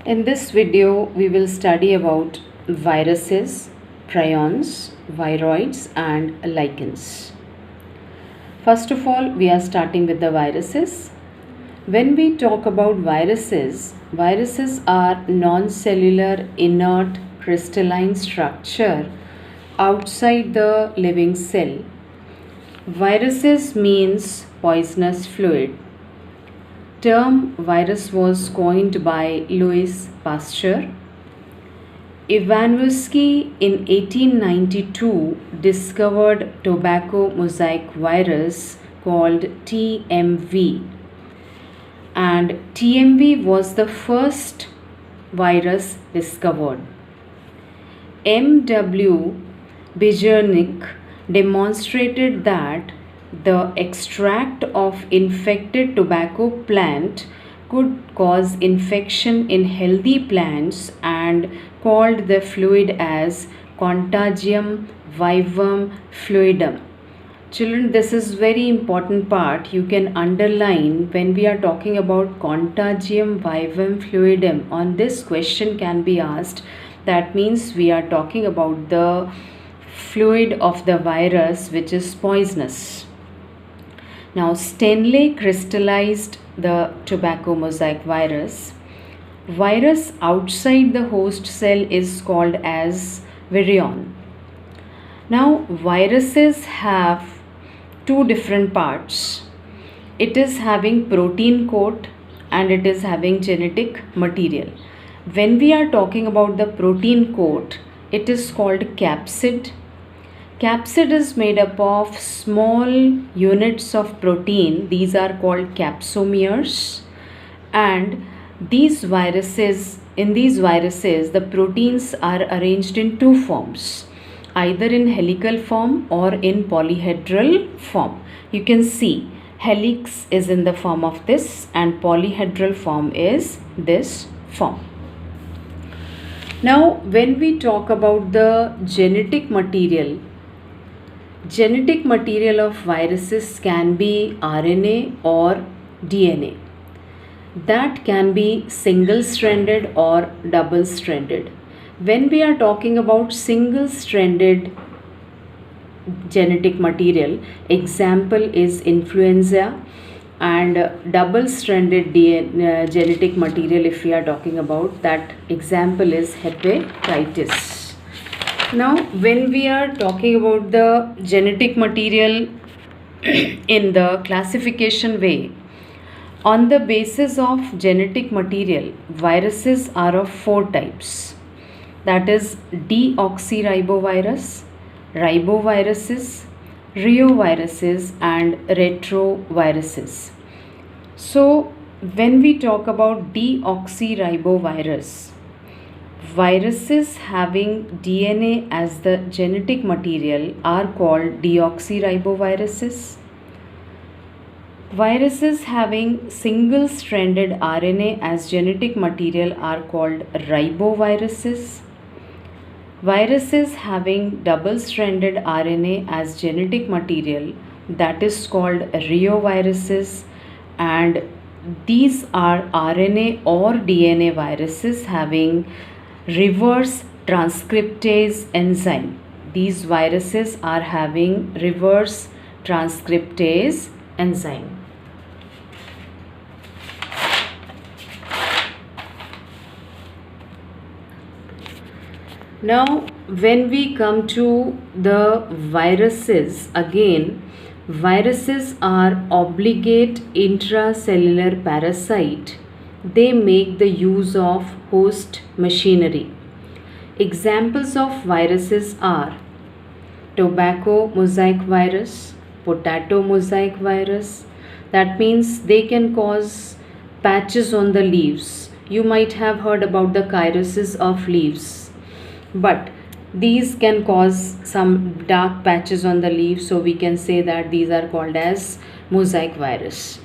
In this video, we will study about viruses, prions, viroids, and lichens. First of all, we are starting with the viruses. When we talk about viruses, viruses are non-cellular inert crystalline structure outside the living cell. Viruses means poisonous fluid. Term virus was coined by Louis Pasteur. Ivanovsky in 1892 discovered tobacco mosaic virus called TMV, and TMV was the first virus discovered. M.W. Bijernik demonstrated that the extract of infected tobacco plant could cause infection in healthy plants and called the fluid as Contagium vivum fluidum. Children, this is very important part. You can underline when we are talking about Contagium vivum fluidum. On this question can be asked. That means we are talking about the fluid of the virus which is poisonous. Now, Stanley crystallized the tobacco mosaic virus. Virus outside the host cell is called as virion. Now, viruses have two different parts. It is having protein coat and it is having genetic material. When we are talking about the protein coat, it is called capsid. Capsid is made up of small units of protein. These are called capsomeres. And in these viruses, the proteins are arranged in two forms, either in helical form or in polyhedral form. You can see helix is in the form of this and polyhedral form is this form. Now, when we talk about the genetic material of viruses can be RNA or DNA. That can be single-stranded or double-stranded. When we are talking about single-stranded genetic material, example is influenza, and double-stranded genetic material, if we are talking about, that example is hepatitis. Now, when we are talking about the genetic material in the classification way, on the basis of genetic material, viruses are of four types. That is deoxyribovirus, riboviruses, reoviruses, and retroviruses. So, when we talk about deoxyribovirus, viruses having DNA as the genetic material are called deoxyriboviruses. Viruses having single-stranded RNA as genetic material are called riboviruses. Viruses having double-stranded RNA as genetic material, that is called reoviruses, and these are RNA or DNA viruses having reverse transcriptase enzyme. These viruses are having reverse transcriptase enzyme. Now, when we come to the viruses, again, viruses are obligate intracellular parasite. They make the use of host machinery. Examples of viruses are tobacco mosaic virus, potato mosaic virus. That means they can cause patches on the leaves. You might have heard about the chirosis of leaves, but these can cause some dark patches on the leaves, so we can say that these are called as mosaic virus.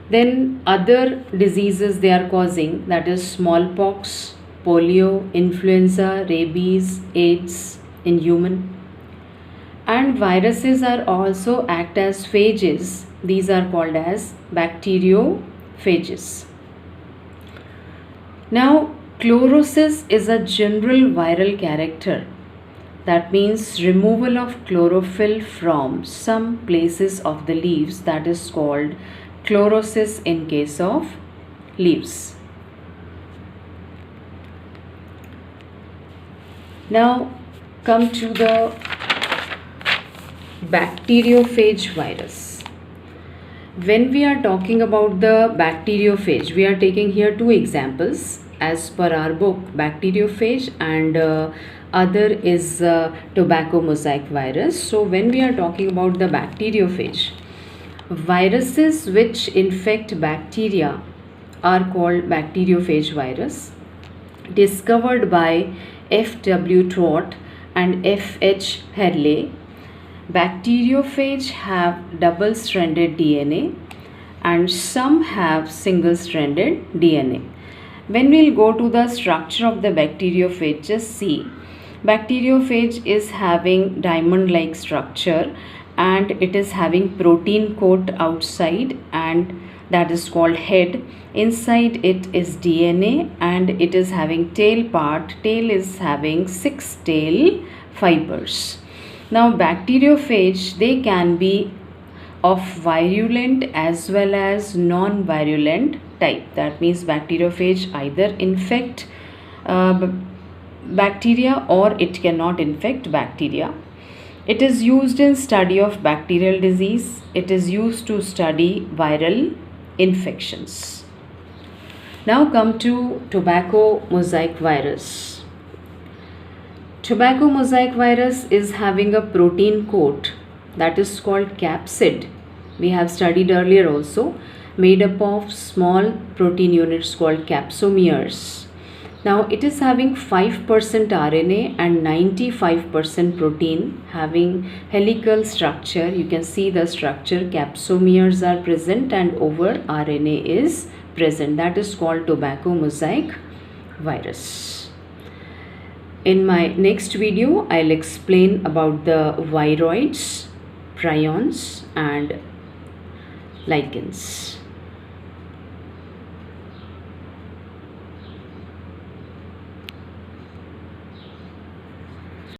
Then other diseases they are causing, that is smallpox, polio, influenza, rabies, AIDS in human. And viruses are also act as phages. These are called as bacteriophages. Now, Chlorosis is a general viral character. That means removal of chlorophyll from some places of the leaves, that is called chlorosis in case of leaves. Now come to the bacteriophage virus. When we are talking about the bacteriophage, we are taking here two examples as per our book, bacteriophage and other is tobacco mosaic virus. So when we are talking about the bacteriophage, viruses which infect bacteria are called bacteriophage virus, discovered by F.W. Trott and F.H. Herley. Bacteriophage have double-stranded DNA and some have single-stranded DNA. When we'll go to the structure of the bacteriophage, just see. Bacteriophage is having diamond-like structure and it is having protein coat outside and that is called head. Inside it is DNA and it is having tail part. Tail is having 6 tail fibers. Now bacteriophage, they can be of virulent as well as non-virulent type. That means bacteriophage either infect bacteria or it cannot infect bacteria. It is used in study of bacterial disease. It is used to study viral infections. Now come to tobacco mosaic virus. Tobacco mosaic virus is having a protein coat that is called capsid. We have studied earlier also, made up of small protein units called capsomeres. Now it is having 5% RNA and 95% protein, having helical structure. You can see the structure, capsomeres are present and over RNA is present. That is called tobacco mosaic virus. In my next video, I'll explain about the viroids, prions and lichens.